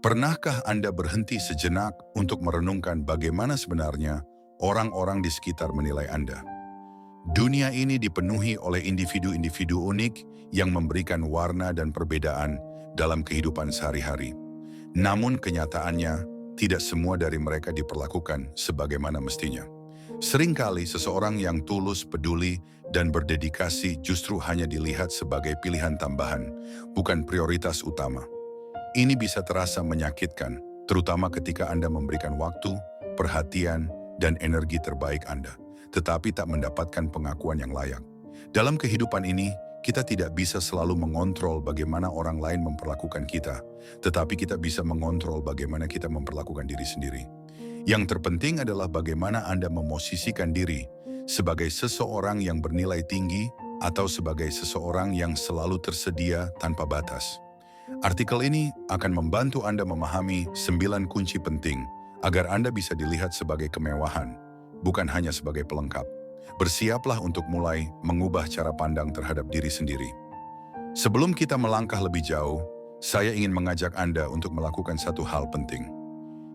Pernahkah Anda berhenti sejenak untuk merenungkan bagaimana sebenarnya orang-orang di sekitar menilai Anda? Dunia ini dipenuhi oleh individu-individu unik yang memberikan warna dan perbedaan dalam kehidupan sehari-hari. Namun kenyataannya, tidak semua dari mereka diperlakukan sebagaimana mestinya. Seringkali seseorang yang tulus, peduli, dan berdedikasi justru hanya dilihat sebagai pilihan tambahan, bukan prioritas utama. Ini bisa terasa menyakitkan, terutama ketika Anda memberikan waktu, perhatian, dan energi terbaik Anda, tetapi tak mendapatkan pengakuan yang layak. Dalam kehidupan ini, kita tidak bisa selalu mengontrol bagaimana orang lain memperlakukan kita, tetapi kita bisa mengontrol bagaimana kita memperlakukan diri sendiri. Yang terpenting adalah bagaimana Anda memosisikan diri sebagai seseorang yang bernilai tinggi atau sebagai seseorang yang selalu tersedia tanpa batas. Artikel ini akan membantu Anda memahami 9 kunci penting agar Anda bisa dilihat sebagai kemewahan, bukan hanya sebagai pelengkap. Bersiaplah untuk mulai mengubah cara pandang terhadap diri sendiri. Sebelum kita melangkah lebih jauh, saya ingin mengajak Anda untuk melakukan satu hal penting.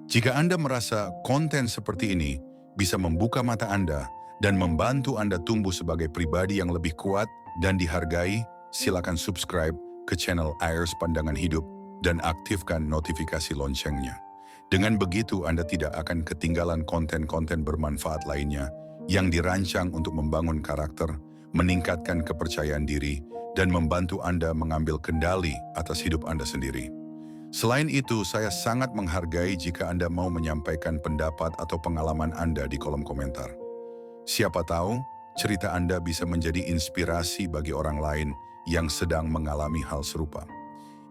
Jika Anda merasa konten seperti ini bisa membuka mata Anda dan membantu Anda tumbuh sebagai pribadi yang lebih kuat dan dihargai, silakan subscribe ke channel Ayers Pandangan Hidup dan aktifkan notifikasi loncengnya. Dengan begitu, Anda tidak akan ketinggalan konten-konten bermanfaat lainnya yang dirancang untuk membangun karakter, meningkatkan kepercayaan diri, dan membantu Anda mengambil kendali atas hidup Anda sendiri. Selain itu, saya sangat menghargai jika Anda mau menyampaikan pendapat atau pengalaman Anda di kolom komentar. Siapa tahu, cerita Anda bisa menjadi inspirasi bagi orang lain yang sedang mengalami hal serupa.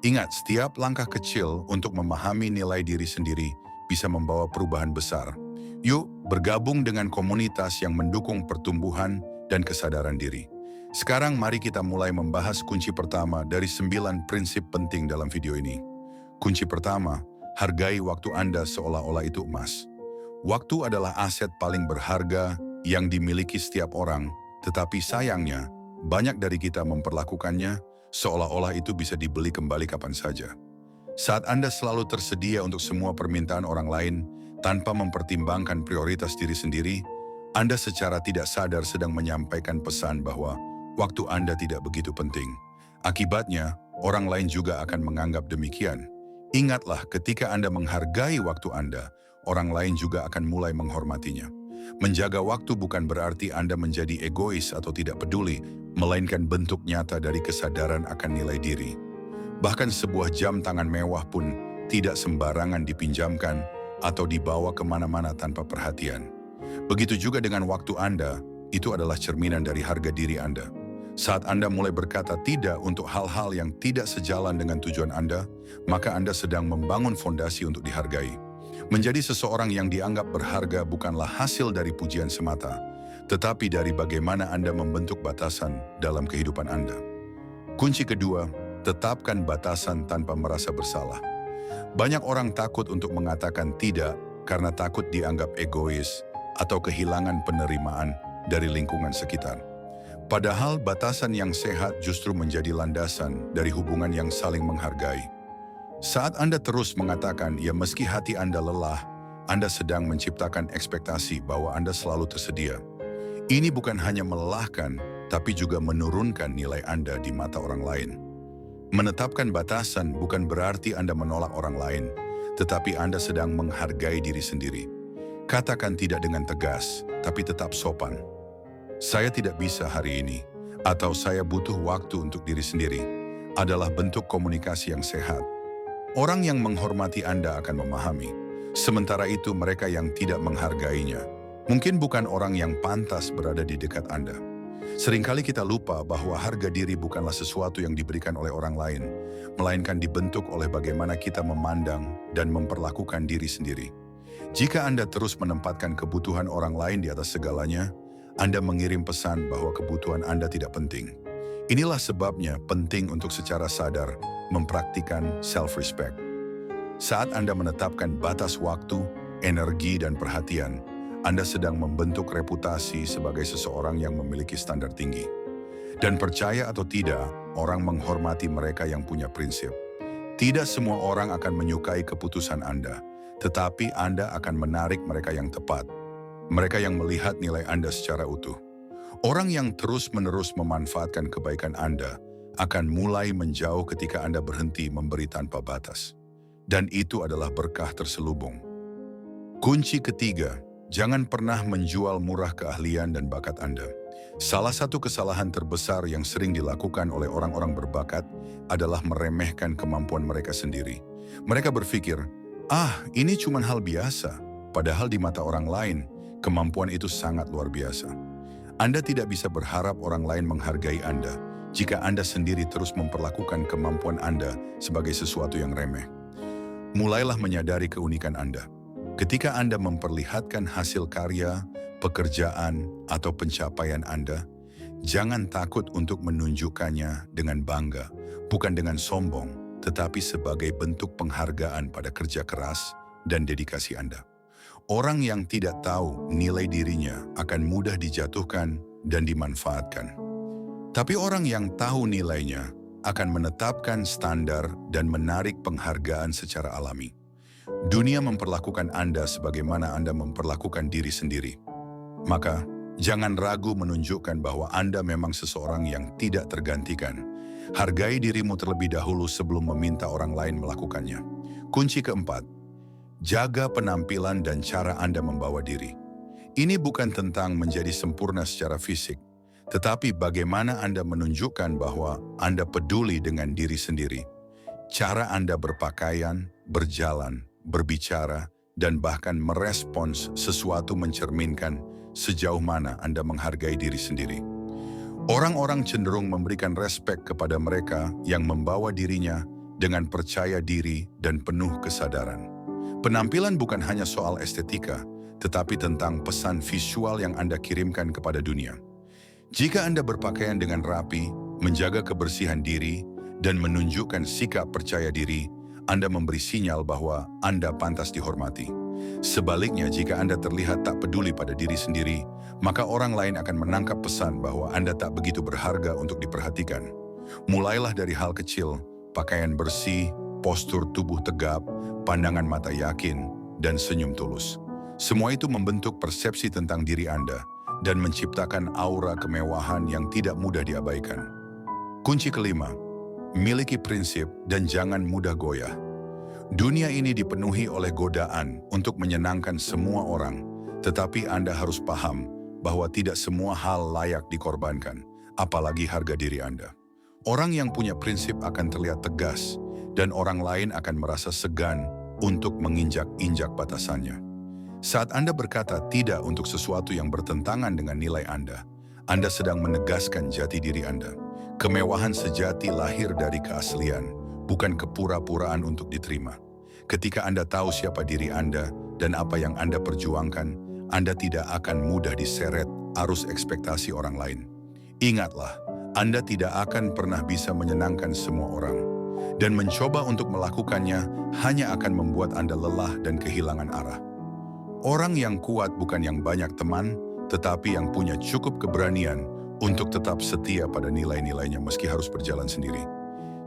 Ingat, setiap langkah kecil untuk memahami nilai diri sendiri bisa membawa perubahan besar. Yuk, bergabung dengan komunitas yang mendukung pertumbuhan dan kesadaran diri. Sekarang mari kita mulai membahas kunci pertama dari 9 prinsip penting dalam video ini. Kunci pertama, hargai waktu Anda seolah-olah itu emas. Waktu adalah aset paling berharga yang dimiliki setiap orang, tetapi sayangnya, banyak dari kita memperlakukannya seolah-olah itu bisa dibeli kembali kapan saja. Saat Anda selalu tersedia untuk semua permintaan orang lain tanpa mempertimbangkan prioritas diri sendiri, Anda secara tidak sadar sedang menyampaikan pesan bahwa waktu Anda tidak begitu penting. Akibatnya, orang lain juga akan menganggap demikian. Ingatlah, ketika Anda menghargai waktu Anda, orang lain juga akan mulai menghormatinya. Menjaga waktu bukan berarti Anda menjadi egois atau tidak peduli, melainkan bentuk nyata dari kesadaran akan nilai diri. Bahkan sebuah jam tangan mewah pun tidak sembarangan dipinjamkan atau dibawa kemana-mana tanpa perhatian. Begitu juga dengan waktu Anda, itu adalah cerminan dari harga diri Anda. Saat Anda mulai berkata tidak untuk hal-hal yang tidak sejalan dengan tujuan Anda, maka Anda sedang membangun fondasi untuk dihargai. Menjadi seseorang yang dianggap berharga bukanlah hasil dari pujian semata, tetapi dari bagaimana Anda membentuk batasan dalam kehidupan Anda. Kunci kedua, tetapkan batasan tanpa merasa bersalah. Banyak orang takut untuk mengatakan tidak karena takut dianggap egois atau kehilangan penerimaan dari lingkungan sekitar. Padahal batasan yang sehat justru menjadi landasan dari hubungan yang saling menghargai. Saat Anda terus mengatakan, ya meski hati Anda lelah, Anda sedang menciptakan ekspektasi bahwa Anda selalu tersedia. Ini bukan hanya melelahkan, tapi juga menurunkan nilai Anda di mata orang lain. Menetapkan batasan bukan berarti Anda menolak orang lain, tetapi Anda sedang menghargai diri sendiri. Katakan tidak dengan tegas, tapi tetap sopan. Saya tidak bisa hari ini, atau saya butuh waktu untuk diri sendiri, adalah bentuk komunikasi yang sehat. Orang yang menghormati Anda akan memahami. Sementara itu mereka yang tidak menghargainya, mungkin bukan orang yang pantas berada di dekat Anda. Seringkali kita lupa bahwa harga diri bukanlah sesuatu yang diberikan oleh orang lain, melainkan dibentuk oleh bagaimana kita memandang dan memperlakukan diri sendiri. Jika Anda terus menempatkan kebutuhan orang lain di atas segalanya, Anda mengirim pesan bahwa kebutuhan Anda tidak penting. Inilah sebabnya penting untuk secara sadar mempraktikkan self-respect. Saat Anda menetapkan batas waktu, energi, dan perhatian, Anda sedang membentuk reputasi sebagai seseorang yang memiliki standar tinggi. Dan percaya atau tidak, orang menghormati mereka yang punya prinsip. Tidak semua orang akan menyukai keputusan Anda, tetapi Anda akan menarik mereka yang tepat. Mereka yang melihat nilai Anda secara utuh. Orang yang terus-menerus memanfaatkan kebaikan Anda akan mulai menjauh ketika Anda berhenti memberi tanpa batas. Dan itu adalah berkah terselubung. Kunci ketiga, jangan pernah menjual murah keahlian dan bakat Anda. Salah satu kesalahan terbesar yang sering dilakukan oleh orang-orang berbakat adalah meremehkan kemampuan mereka sendiri. Mereka berpikir, ini cuma hal biasa. Padahal di mata orang lain, kemampuan itu sangat luar biasa. Anda tidak bisa berharap orang lain menghargai Anda jika Anda sendiri terus memperlakukan kemampuan Anda sebagai sesuatu yang remeh. Mulailah menyadari keunikan Anda. Ketika Anda memperlihatkan hasil karya, pekerjaan, atau pencapaian Anda, jangan takut untuk menunjukkannya dengan bangga, bukan dengan sombong, tetapi sebagai bentuk penghargaan pada kerja keras dan dedikasi Anda. Orang yang tidak tahu nilai dirinya akan mudah dijatuhkan dan dimanfaatkan. Tapi orang yang tahu nilainya akan menetapkan standar dan menarik penghargaan secara alami. Dunia memperlakukan Anda sebagaimana Anda memperlakukan diri sendiri. Maka, jangan ragu menunjukkan bahwa Anda memang seseorang yang tidak tergantikan. Hargai dirimu terlebih dahulu sebelum meminta orang lain melakukannya. Kunci keempat, jaga penampilan dan cara Anda membawa diri. Ini bukan tentang menjadi sempurna secara fisik, tetapi bagaimana Anda menunjukkan bahwa Anda peduli dengan diri sendiri. Cara Anda berpakaian, berjalan, berbicara, dan bahkan merespons sesuatu mencerminkan sejauh mana Anda menghargai diri sendiri. Orang-orang cenderung memberikan respek kepada mereka yang membawa dirinya dengan percaya diri dan penuh kesadaran. Penampilan bukan hanya soal estetika, tetapi tentang pesan visual yang Anda kirimkan kepada dunia. Jika Anda berpakaian dengan rapi, menjaga kebersihan diri, dan menunjukkan sikap percaya diri, Anda memberi sinyal bahwa Anda pantas dihormati. Sebaliknya, jika Anda terlihat tak peduli pada diri sendiri, maka orang lain akan menangkap pesan bahwa Anda tak begitu berharga untuk diperhatikan. Mulailah dari hal kecil, pakaian bersih, postur tubuh tegap, pandangan mata yakin, dan senyum tulus. Semua itu membentuk persepsi tentang diri Anda dan menciptakan aura kemewahan yang tidak mudah diabaikan. Kunci kelima, miliki prinsip dan jangan mudah goyah. Dunia ini dipenuhi oleh godaan untuk menyenangkan semua orang, tetapi Anda harus paham bahwa tidak semua hal layak dikorbankan, apalagi harga diri Anda. Orang yang punya prinsip akan terlihat tegas, dan orang lain akan merasa segan untuk menginjak-injak batasannya. Saat Anda berkata tidak untuk sesuatu yang bertentangan dengan nilai Anda sedang menegaskan jati diri Anda. Kemewahan sejati lahir dari keaslian, bukan kepura-puraan untuk diterima. Ketika Anda tahu siapa diri Anda dan apa yang Anda perjuangkan, Anda tidak akan mudah diseret arus ekspektasi orang lain. Ingatlah, Anda tidak akan pernah bisa menyenangkan semua orang. Dan mencoba untuk melakukannya hanya akan membuat Anda lelah dan kehilangan arah. Orang yang kuat bukan yang banyak teman, tetapi yang punya cukup keberanian untuk tetap setia pada nilai-nilainya meski harus berjalan sendiri.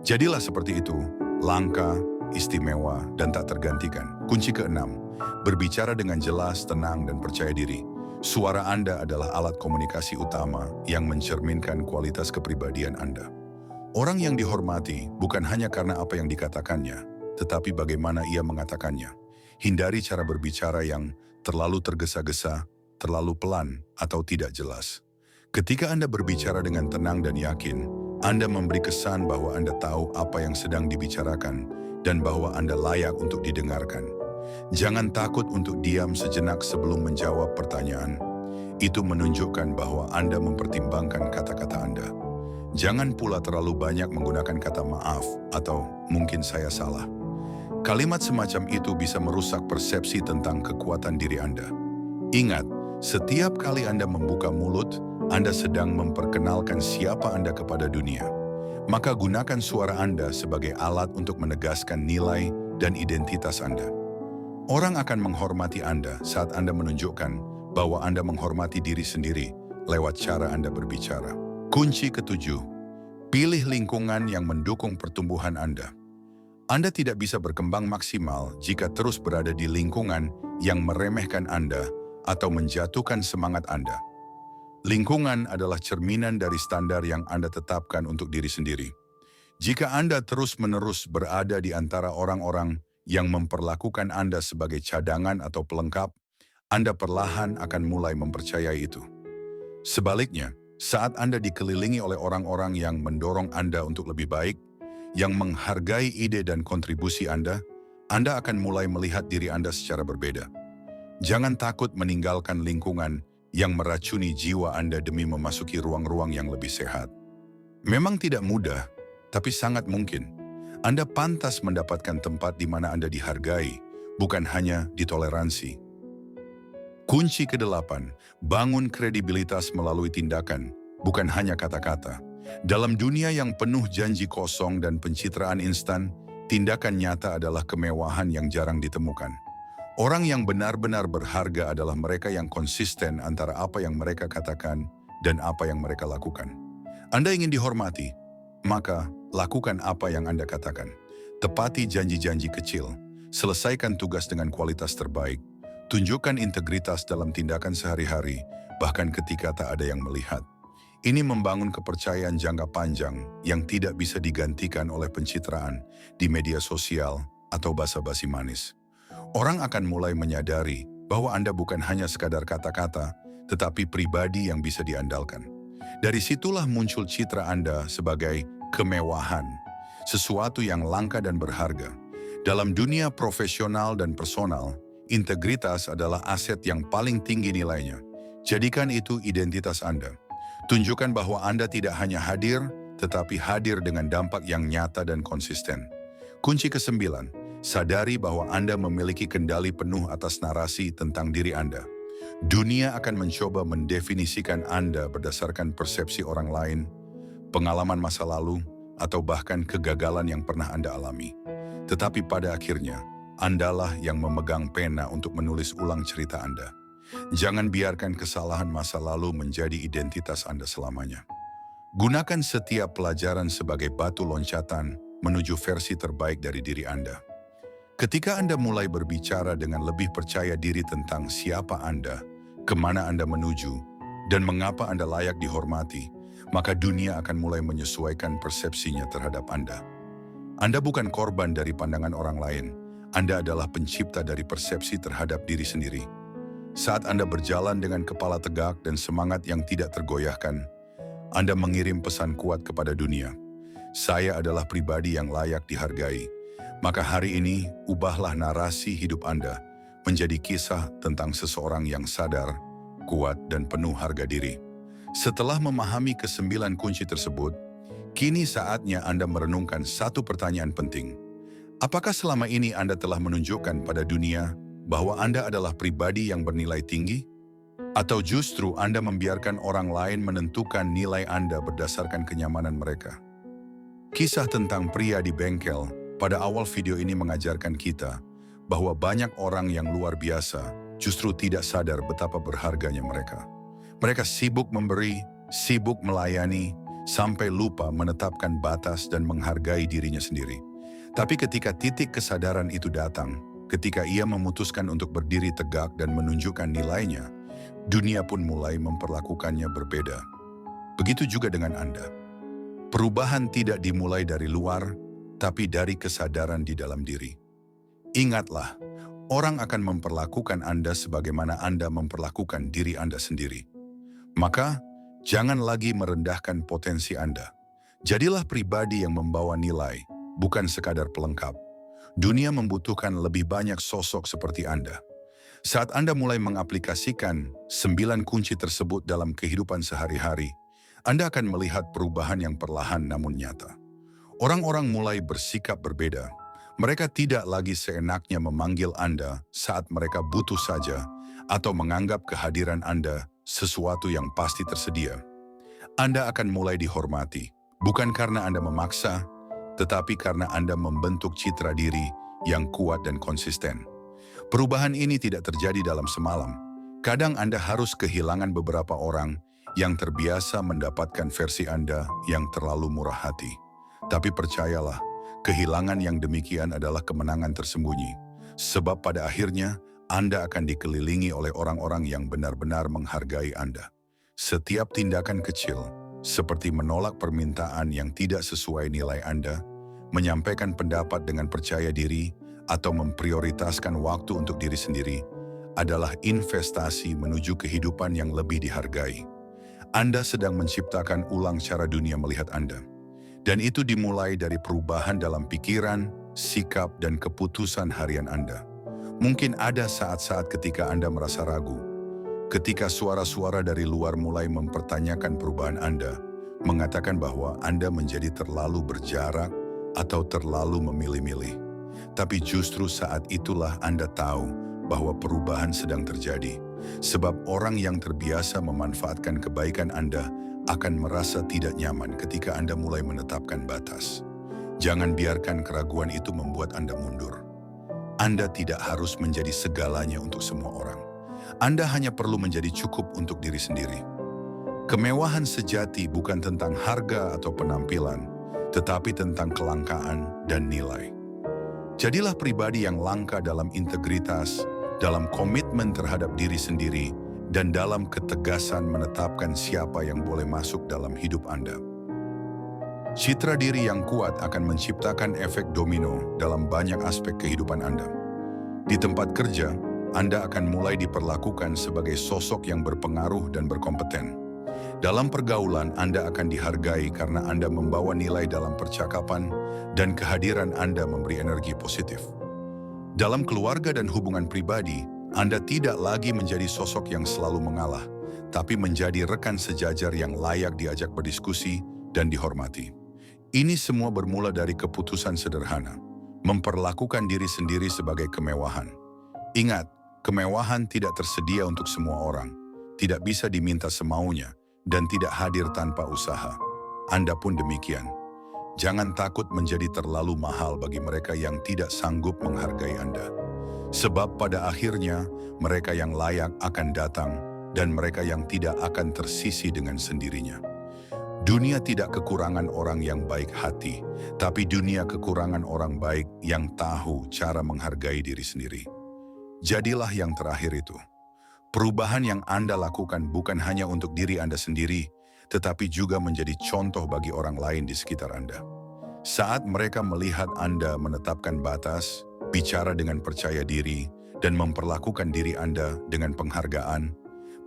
Jadilah seperti itu, langka, istimewa, dan tak tergantikan. Kunci keenam, berbicara dengan jelas, tenang, dan percaya diri. Suara Anda adalah alat komunikasi utama yang mencerminkan kualitas kepribadian Anda. Orang yang dihormati bukan hanya karena apa yang dikatakannya, tetapi bagaimana ia mengatakannya. Hindari cara berbicara yang terlalu tergesa-gesa, terlalu pelan, atau tidak jelas. Ketika Anda berbicara dengan tenang dan yakin, Anda memberi kesan bahwa Anda tahu apa yang sedang dibicarakan dan bahwa Anda layak untuk didengarkan. Jangan takut untuk diam sejenak sebelum menjawab pertanyaan. Itu menunjukkan bahwa Anda mempertimbangkan kata-kata Anda. Jangan pula terlalu banyak menggunakan kata maaf atau mungkin saya salah. Kalimat semacam itu bisa merusak persepsi tentang kekuatan diri Anda. Ingat, setiap kali Anda membuka mulut, Anda sedang memperkenalkan siapa Anda kepada dunia. Maka gunakan suara Anda sebagai alat untuk menegaskan nilai dan identitas Anda. Orang akan menghormati Anda saat Anda menunjukkan bahwa Anda menghormati diri sendiri lewat cara Anda berbicara. Kunci ketujuh, pilih lingkungan yang mendukung pertumbuhan Anda. Anda tidak bisa berkembang maksimal jika terus berada di lingkungan yang meremehkan Anda atau menjatuhkan semangat Anda. Lingkungan adalah cerminan dari standar yang Anda tetapkan untuk diri sendiri. Jika Anda terus-menerus berada di antara orang-orang yang memperlakukan Anda sebagai cadangan atau pelengkap, Anda perlahan akan mulai mempercayai itu. Sebaliknya, saat Anda dikelilingi oleh orang-orang yang mendorong Anda untuk lebih baik, yang menghargai ide dan kontribusi Anda akan mulai melihat diri Anda secara berbeda. Jangan takut meninggalkan lingkungan yang meracuni jiwa Anda demi memasuki ruang-ruang yang lebih sehat. Memang tidak mudah, tapi sangat mungkin. Anda pantas mendapatkan tempat di mana Anda dihargai, bukan hanya ditoleransi. Kunci ke-8, bangun kredibilitas melalui tindakan, bukan hanya kata-kata. Dalam dunia yang penuh janji kosong dan pencitraan instan, tindakan nyata adalah kemewahan yang jarang ditemukan. Orang yang benar-benar berharga adalah mereka yang konsisten antara apa yang mereka katakan dan apa yang mereka lakukan. Anda ingin dihormati, maka lakukan apa yang Anda katakan. Tepati janji-janji kecil, selesaikan tugas dengan kualitas terbaik, tunjukkan integritas dalam tindakan sehari-hari, bahkan ketika tak ada yang melihat. Ini membangun kepercayaan jangka panjang yang tidak bisa digantikan oleh pencitraan di media sosial atau basa-basi manis. Orang akan mulai menyadari bahwa Anda bukan hanya sekadar kata-kata, tetapi pribadi yang bisa diandalkan. Dari situlah muncul citra Anda sebagai kemewahan, sesuatu yang langka dan berharga. Dalam dunia profesional dan personal, integritas adalah aset yang paling tinggi nilainya. Jadikan itu identitas Anda. Tunjukkan bahwa Anda tidak hanya hadir, tetapi hadir dengan dampak yang nyata dan konsisten. Kunci ke-9, sadari bahwa Anda memiliki kendali penuh atas narasi tentang diri Anda. Dunia akan mencoba mendefinisikan Anda berdasarkan persepsi orang lain, pengalaman masa lalu, atau bahkan kegagalan yang pernah Anda alami. Tetapi pada akhirnya, Andalah yang memegang pena untuk menulis ulang cerita Anda. Jangan biarkan kesalahan masa lalu menjadi identitas Anda selamanya. Gunakan setiap pelajaran sebagai batu loncatan menuju versi terbaik dari diri Anda. Ketika Anda mulai berbicara dengan lebih percaya diri tentang siapa Anda, kemana Anda menuju, dan mengapa Anda layak dihormati, maka dunia akan mulai menyesuaikan persepsinya terhadap Anda. Anda bukan korban dari pandangan orang lain. Anda adalah pencipta dari persepsi terhadap diri sendiri. Saat Anda berjalan dengan kepala tegak dan semangat yang tidak tergoyahkan, Anda mengirim pesan kuat kepada dunia. Saya adalah pribadi yang layak dihargai. Maka hari ini, ubahlah narasi hidup Anda menjadi kisah tentang seseorang yang sadar, kuat, dan penuh harga diri. Setelah memahami ke-9 kunci tersebut, kini saatnya Anda merenungkan satu pertanyaan penting. Apakah selama ini Anda telah menunjukkan pada dunia bahwa Anda adalah pribadi yang bernilai tinggi? Atau justru Anda membiarkan orang lain menentukan nilai Anda berdasarkan kenyamanan mereka? Kisah tentang pria di bengkel pada awal video ini mengajarkan kita bahwa banyak orang yang luar biasa justru tidak sadar betapa berharganya mereka. Mereka sibuk memberi, sibuk melayani, sampai lupa menetapkan batas dan menghargai dirinya sendiri. Tapi ketika titik kesadaran itu datang, ketika ia memutuskan untuk berdiri tegak dan menunjukkan nilainya, dunia pun mulai memperlakukannya berbeda. Begitu juga dengan Anda. Perubahan tidak dimulai dari luar, tapi dari kesadaran di dalam diri. Ingatlah, orang akan memperlakukan Anda sebagaimana Anda memperlakukan diri Anda sendiri. Maka, jangan lagi merendahkan potensi Anda. Jadilah pribadi yang membawa nilai, bukan sekadar pelengkap. Dunia membutuhkan lebih banyak sosok seperti Anda. Saat Anda mulai mengaplikasikan 9 kunci tersebut dalam kehidupan sehari-hari, Anda akan melihat perubahan yang perlahan namun nyata. Orang-orang mulai bersikap berbeda. Mereka tidak lagi seenaknya memanggil Anda saat mereka butuh saja atau menganggap kehadiran Anda sesuatu yang pasti tersedia. Anda akan mulai dihormati, bukan karena Anda memaksa, tetapi karena Anda membentuk citra diri yang kuat dan konsisten. Perubahan ini tidak terjadi dalam semalam. Kadang Anda harus kehilangan beberapa orang yang terbiasa mendapatkan versi Anda yang terlalu murah hati. Tapi percayalah, Kehilangan yang demikian adalah kemenangan tersembunyi, sebab pada akhirnya Anda akan dikelilingi oleh orang-orang yang benar-benar menghargai Anda. Setiap tindakan kecil, seperti menolak permintaan yang tidak sesuai nilai Anda, menyampaikan pendapat dengan percaya diri, atau memprioritaskan waktu untuk diri sendiri, adalah investasi menuju kehidupan yang lebih dihargai. Anda sedang menciptakan ulang cara dunia melihat Anda. Dan itu dimulai dari perubahan dalam pikiran, sikap, dan keputusan harian Anda. Mungkin ada saat-saat ketika Anda merasa ragu, ketika suara-suara dari luar mulai mempertanyakan perubahan Anda, mengatakan bahwa Anda menjadi terlalu berjarak atau terlalu memilih-milih. Tapi justru saat itulah Anda tahu bahwa perubahan sedang terjadi. Sebab orang yang terbiasa memanfaatkan kebaikan Anda akan merasa tidak nyaman ketika Anda mulai menetapkan batas. Jangan biarkan keraguan itu membuat Anda mundur. Anda tidak harus menjadi segalanya untuk semua orang. Anda hanya perlu menjadi cukup untuk diri sendiri. Kemewahan sejati bukan tentang harga atau penampilan, tetapi tentang kelangkaan dan nilai. Jadilah pribadi yang langka dalam integritas, dalam komitmen terhadap diri sendiri, dan dalam ketegasan menetapkan siapa yang boleh masuk dalam hidup Anda. Citra diri yang kuat akan menciptakan efek domino dalam banyak aspek kehidupan Anda. Di tempat kerja, Anda akan mulai diperlakukan sebagai sosok yang berpengaruh dan berkompeten. Dalam pergaulan, Anda akan dihargai karena Anda membawa nilai dalam percakapan dan kehadiran Anda memberi energi positif. Dalam keluarga dan hubungan pribadi, Anda tidak lagi menjadi sosok yang selalu mengalah, tapi menjadi rekan sejajar yang layak diajak berdiskusi dan dihormati. Ini semua bermula dari keputusan sederhana, memperlakukan diri sendiri sebagai kemewahan. Ingat, kemewahan tidak tersedia untuk semua orang, tidak bisa diminta semaunya, dan tidak hadir tanpa usaha. Anda pun demikian. Jangan takut menjadi terlalu mahal bagi mereka yang tidak sanggup menghargai Anda. Sebab pada akhirnya, mereka yang layak akan datang dan mereka yang tidak akan tersisi dengan sendirinya. Dunia tidak kekurangan orang yang baik hati, tapi dunia kekurangan orang baik yang tahu cara menghargai diri sendiri. Jadilah yang terakhir itu. Perubahan yang Anda lakukan bukan hanya untuk diri Anda sendiri, tetapi juga menjadi contoh bagi orang lain di sekitar Anda. Saat mereka melihat Anda menetapkan batas, bicara dengan percaya diri, dan memperlakukan diri Anda dengan penghargaan,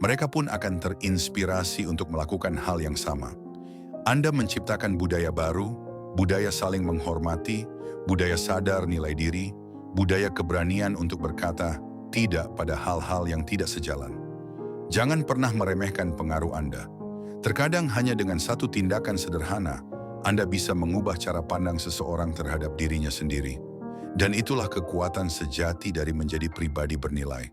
mereka pun akan terinspirasi untuk melakukan hal yang sama. Anda menciptakan budaya baru, budaya saling menghormati, budaya sadar nilai diri, budaya keberanian untuk berkata tidak pada hal-hal yang tidak sejalan. Jangan pernah meremehkan pengaruh Anda. Terkadang hanya dengan satu tindakan sederhana, Anda bisa mengubah cara pandang seseorang terhadap dirinya sendiri. Dan itulah kekuatan sejati dari menjadi pribadi bernilai.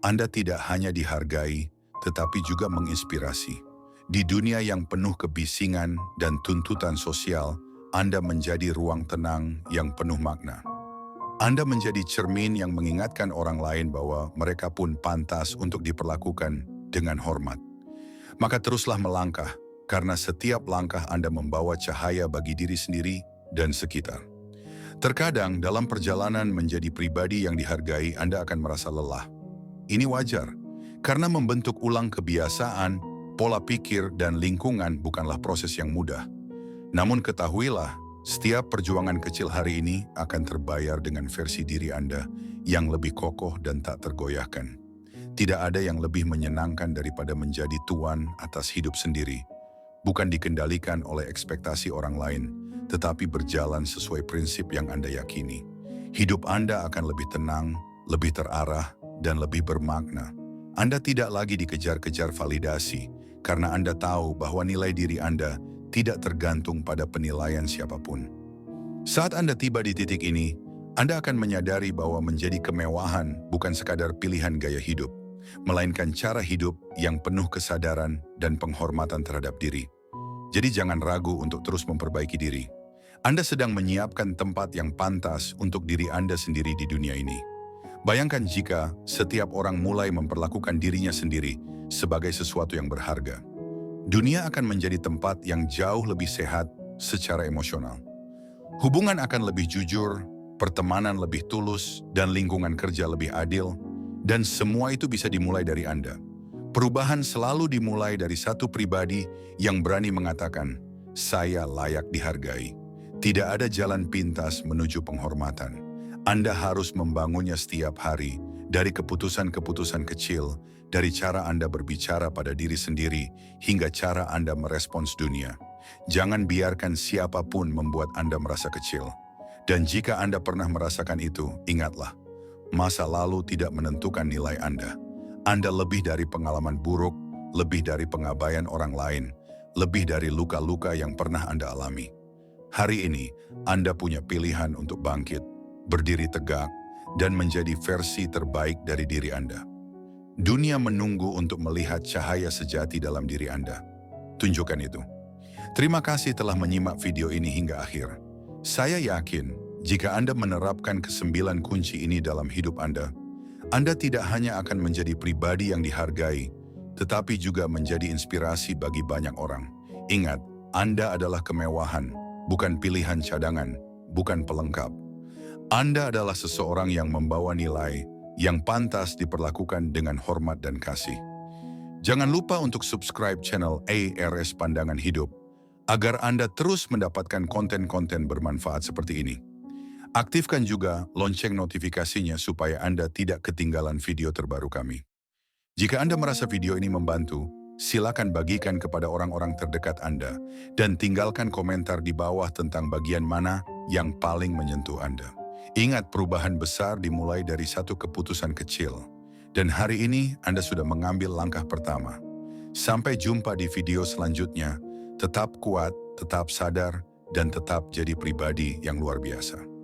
Anda tidak hanya dihargai, tetapi juga menginspirasi. Di dunia yang penuh kebisingan dan tuntutan sosial, Anda menjadi ruang tenang yang penuh makna. Anda menjadi cermin yang mengingatkan orang lain bahwa mereka pun pantas untuk diperlakukan dengan hormat. Maka teruslah melangkah, karena setiap langkah Anda membawa cahaya bagi diri sendiri dan sekitar. Terkadang dalam perjalanan menjadi pribadi yang dihargai, Anda akan merasa lelah. Ini wajar, karena membentuk ulang kebiasaan, pola pikir, dan lingkungan bukanlah proses yang mudah. Namun ketahuilah, setiap perjuangan kecil hari ini akan terbayar dengan versi diri Anda yang lebih kokoh dan tak tergoyahkan. Tidak ada yang lebih menyenangkan daripada menjadi tuan atas hidup sendiri, bukan dikendalikan oleh ekspektasi orang lain, tetapi berjalan sesuai prinsip yang Anda yakini. Hidup Anda akan lebih tenang, lebih terarah, dan lebih bermakna. Anda tidak lagi dikejar-kejar validasi, karena Anda tahu bahwa nilai diri Anda tidak tergantung pada penilaian siapapun. Saat Anda tiba di titik ini, Anda akan menyadari bahwa menjadi kemewahan bukan sekadar pilihan gaya hidup, melainkan cara hidup yang penuh kesadaran dan penghormatan terhadap diri. Jadi jangan ragu untuk terus memperbaiki diri. Anda sedang menyiapkan tempat yang pantas untuk diri Anda sendiri di dunia ini. Bayangkan jika setiap orang mulai memperlakukan dirinya sendiri sebagai sesuatu yang berharga. Dunia akan menjadi tempat yang jauh lebih sehat secara emosional. Hubungan akan lebih jujur, pertemanan lebih tulus, dan lingkungan kerja lebih adil, dan semua itu bisa dimulai dari Anda. Perubahan selalu dimulai dari satu pribadi yang berani mengatakan, "Saya layak dihargai." Tidak ada jalan pintas menuju penghormatan. Anda harus membangunnya setiap hari, dari keputusan-keputusan kecil, dari cara Anda berbicara pada diri sendiri, hingga cara Anda merespons dunia. Jangan biarkan siapapun membuat Anda merasa kecil. Dan jika Anda pernah merasakan itu, ingatlah, masa lalu tidak menentukan nilai Anda. Anda lebih dari pengalaman buruk, lebih dari pengabaian orang lain, lebih dari luka-luka yang pernah Anda alami. Hari ini, Anda punya pilihan untuk bangkit, berdiri tegak, dan menjadi versi terbaik dari diri Anda. Dunia menunggu untuk melihat cahaya sejati dalam diri Anda. Tunjukkan itu. Terima kasih telah menyimak video ini hingga akhir. Saya yakin, jika Anda menerapkan ke-9 kunci ini dalam hidup Anda tidak hanya akan menjadi pribadi yang dihargai, tetapi juga menjadi inspirasi bagi banyak orang. Ingat, Anda adalah kemewahan, bukan pilihan cadangan, bukan pelengkap. Anda adalah seseorang yang membawa nilai, yang pantas diperlakukan dengan hormat dan kasih. Jangan lupa untuk subscribe channel ARS Pandangan Hidup, agar Anda terus mendapatkan konten-konten bermanfaat seperti ini. Aktifkan juga lonceng notifikasinya supaya Anda tidak ketinggalan video terbaru kami. Jika Anda merasa video ini membantu, silakan bagikan kepada orang-orang terdekat Anda dan tinggalkan komentar di bawah tentang bagian mana yang paling menyentuh Anda. Ingat, perubahan besar dimulai dari satu keputusan kecil. Dan hari ini Anda sudah mengambil langkah pertama. Sampai jumpa di video selanjutnya. Tetap kuat, tetap sadar, dan tetap jadi pribadi yang luar biasa.